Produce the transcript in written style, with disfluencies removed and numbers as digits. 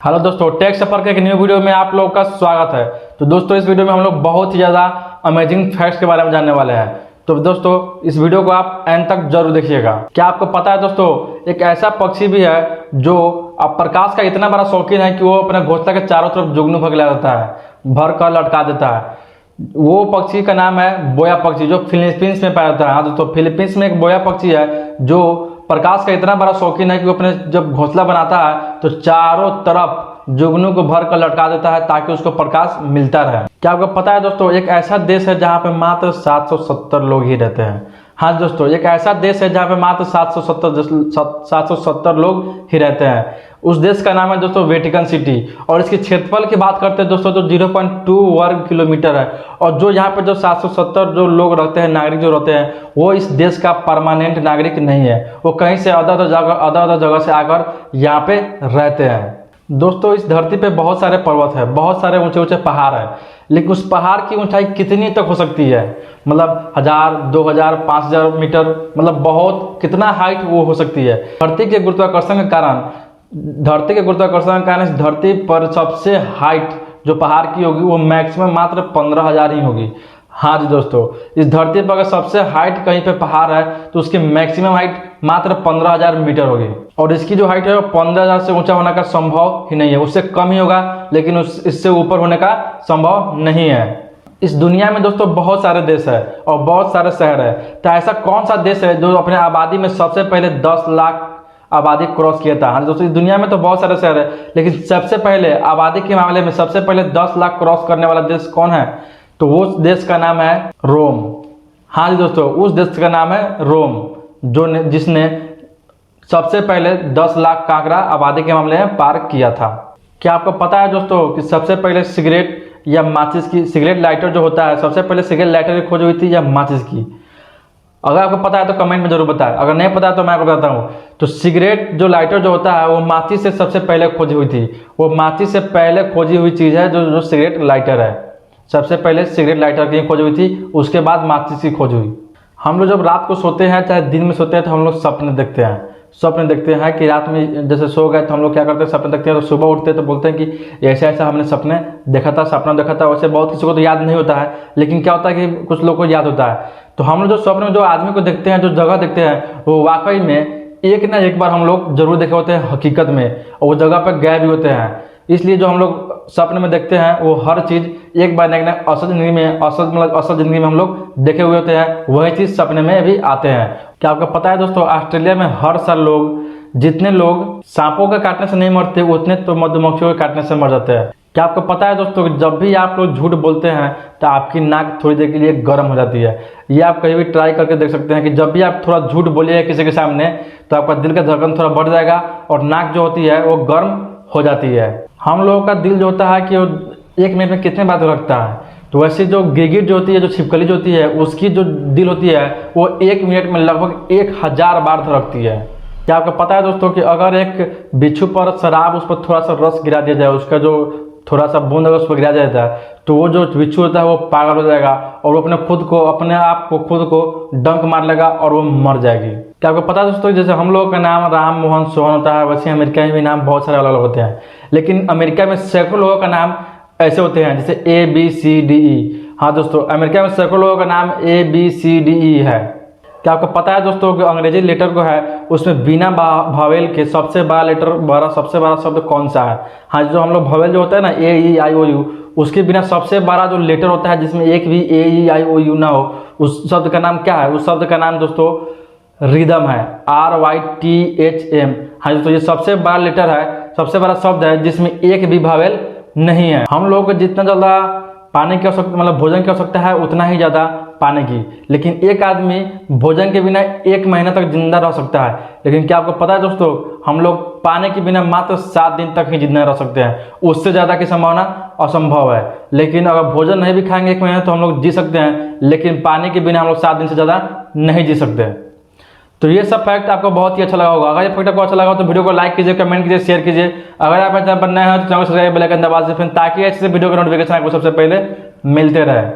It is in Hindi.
हेलो दोस्तों, टेक सफर के एक न्यू वीडियो में आप लोगों का स्वागत है। तो दोस्तों, इस वीडियो में हम लोग बहुत ही ज़्यादा अमेजिंग फैक्ट्स के बारे में जानने वाले हैं। तो दोस्तों, इस वीडियो को आप एंड तक जरूर देखिएगा। क्या आपको पता है दोस्तों, एक ऐसा पक्षी भी है जो अब प्रकाश का इतना बड़ा शौकीन है कि वो अपने घोंसले के चारों तरफ जुगनू फैला देता है, भर कर लटका देता है। वो पक्षी का नाम है बोया पक्षी, जो फिलीपींस में पाया जाता है। हाँ दोस्तों, फिलीपींस में एक बोया पक्षी है जो प्रकाश का इतना बड़ा शौकीन है कि वो अपने जब घोंसला बनाता है तो चारों तरफ जुगनू को भर कर लटका देता है ताकि उसको प्रकाश मिलता रहे। क्या आपको पता है दोस्तों, एक ऐसा देश है जहाँ पे मात्र 770 लोग ही रहते हैं। हाँ दोस्तों, एक ऐसा देश है जहाँ पे मात्र 770 लोग ही रहते हैं। उस देश का नाम है दोस्तों वेटिकन सिटी। और इसके क्षेत्रफल की बात करते हैं दोस्तों तो 0.2 वर्ग किलोमीटर है। और जो यहाँ पे जो 770 जो लोग रहते हैं, नागरिक जो रहते हैं, वो इस देश का परमानेंट नागरिक नहीं है। वो कहीं से अदर जगह से आकर यहाँ पे रहते हैं। दोस्तों, इस धरती पे बहुत सारे पर्वत है, बहुत सारे ऊंचे ऊंचे पहाड़ है, लेकिन उस पहाड़ की ऊंचाई कितनी तक हो सकती है? मतलब 1000, 2000, 5000 मीटर, मतलब बहुत कितना हाइट वो हो सकती है। धरती के गुरुत्वाकर्षण के कारण इस धरती पर सबसे हाइट जो पहाड़ की होगी वो मैक्सिमम मात्र 15,000 ही होगी। हाँ जी दोस्तों, इस धरती पर अगर सबसे हाइट कहीं पे पहाड़ है तो उसकी मैक्सिमम हाइट मात्र 15,000 मीटर होगी। और इसकी जो हाइट है वो 15,000 से ऊंचा होने का संभव ही नहीं है। उससे कम ही होगा, लेकिन इससे ऊपर होने का संभव नहीं है। इस दुनिया में दोस्तों बहुत सारे देश है और बहुत सारे शहर है। तो ऐसा कौन सा देश है जो अपने आबादी में सबसे पहले 10 लाख आबादी क्रॉस किया था? हाँ दोस्तों, इस दुनिया में तो बहुत सारे शहर है, लेकिन सबसे पहले आबादी के मामले में सबसे पहले 10 लाख क्रॉस करने वाला देश कौन है? तो वो देश का नाम है रोम। हाँ जी दोस्तों, उस देश का नाम है रोम, जिसने सबसे पहले 10 लाख का आंकड़ा आबादी के मामले में पार किया था। क्या आपको पता है दोस्तों कि सबसे पहले सिगरेट या माचिस की सिगरेट लाइटर जो होता है, सबसे पहले सिगरेट लाइटर की खोज हुई थी या माचिस की? अगर आपको पता है तो कमेंट में जरूर बताएं, अगर नहीं पता है तो मैं आपको बताता हूँ। तो सिगरेट जो लाइटर जो होता है वो माचिस से सबसे पहले खोजी हुई थी। वो माचिस से पहले खोजी हुई चीज़ है जो सिगरेट लाइटर है। सबसे पहले सिगरेट लाइटर की खोज हुई थी, उसके बाद माचिस की खोज हुई। हम लोग जब रात को सोते हैं चाहे दिन में सोते हैं तो हम लोग सपने देखते हैं कि रात में जैसे सो गए तो हम लोग क्या करते हैं, सपने देखते हैं। तो सुबह उठते हैं तो बोलते हैं कि ऐसा ऐसा हमने सपना देखा था। वैसे बहुत किसी को तो याद नहीं होता है, लेकिन क्या होता है कि कुछ लोग को याद होता है। तो हम लोग जो स्वप्न में जो आदमी को देखते हैं, जो जगह देखते हैं, वो वाकई में एक ना एक बार हम लोग जरूर देखे होते हैं हकीकत में, और वो जगह पर गए भी होते हैं। इसलिए जो हम लोग सपने में देखते हैं वो हर चीज़ एक बार ना असल जिंदगी में हम लोग देखे हुए होते हैं, वही चीज़ सपने में भी आते हैं। क्या आपको पता है दोस्तों, ऑस्ट्रेलिया में हर साल जितने लोग सांपों के काटने से नहीं मरते, उतने तो मधुमक्खियों के काटने से मर जाते हैं। क्या आपको पता है दोस्तों कि जब भी आप लोग झूठ बोलते हैं तो आपकी नाक थोड़ी देर के लिए गर्म हो जाती है। ये आप कहीं भी ट्राई करके देख सकते हैं कि जब भी आप थोड़ा झूठ बोलिए किसी के सामने तो आपका दिल का धड़कन थोड़ा बढ़ जाएगा और नाक जो होती है वो गर्म हो जाती है। हम लोगों का दिल जो होता है कि वो 1 मिनट में कितने बार धड़कता है, तो वैसे जो गिरगिट जो होती है, जो छिपकली जो होती है, उसकी जो दिल होती है वो 1 मिनट में लगभग 1000 बार धड़कती है। क्या आपको पता है दोस्तों कि अगर एक बिच्छू पर शराब, उस पर थोड़ा सा रस गिरा दिया जाए, उसका जो थोड़ा सा बूंद अगर उस पर गिरा जाता है तो वो जो बिच्छू होता है वो पागल हो जाएगा और वो अपने आप को खुद को डंक मार लेगा और वो मर जाएगी। क्या आपको पता है दोस्तों, जैसे हम लोगों का नाम राम, मोहन, सोहन होता है, वैसे अमेरिका में भी नाम बहुत सारे अलग अलग होते हैं। लेकिन अमेरिका में सैकड़ों लोगों का नाम ऐसे होते हैं जैसे ABCDE। हाँ दोस्तों, अमेरिका में सैकड़ों लोगों का नाम ABCDE है। क्या आपको पता है दोस्तों कि अंग्रेजी लेटर को है उसमें बिना भावेल के सबसे बड़ा शब्द कौन सा है? हाँ, जो हम लोग भावेल जो होता है ना, AEIOU, उसके बिना सबसे बड़ा जो लेटर होता है जिसमें एक भी AEIOU ना हो, उस शब्द का नाम क्या है? उस शब्द का नाम दोस्तों रिदम है, RYTHM। हाँ दोस्तों, ये सबसे बड़ा लेटर है, सबसे बड़ा शब्द है जिसमें एक भी भावेल नहीं है। हम लोगों को जितना ज़्यादा पानी की आवश्यकता, मतलब भोजन की आवश्यकता है, उतना ही ज़्यादा पानी की, लेकिन एक आदमी भोजन के बिना 1 महीना तक जिंदा रह सकता है। लेकिन क्या आपको पता है दोस्तों, हम लोग पानी के बिना मात्र 7 दिन तक ही जिंदा रह सकते हैं, उससे ज़्यादा की संभावना असंभव है। लेकिन अगर भोजन नहीं भी खाएंगे 1 महीना तो हम लोग जी सकते हैं, लेकिन पानी के बिना हम लोग 7 दिन से ज़्यादा नहीं जी सकते। तो ये सब फैक्ट आपको बहुत ही अच्छा लगा होगा। अगर ये फैक्ट आपको अच्छा लगा हो तो वीडियो को लाइक कीजिए, कमेंट कीजिए, शेयर कीजिए। अगर आप चैनल पर नए हैं तो चैनल को सब्सक्राइब बेल आइकन दबा दीजिए, ताकि ऐसे वीडियो का नोटिफिकेशन आपको सबसे पहले मिलते रहे।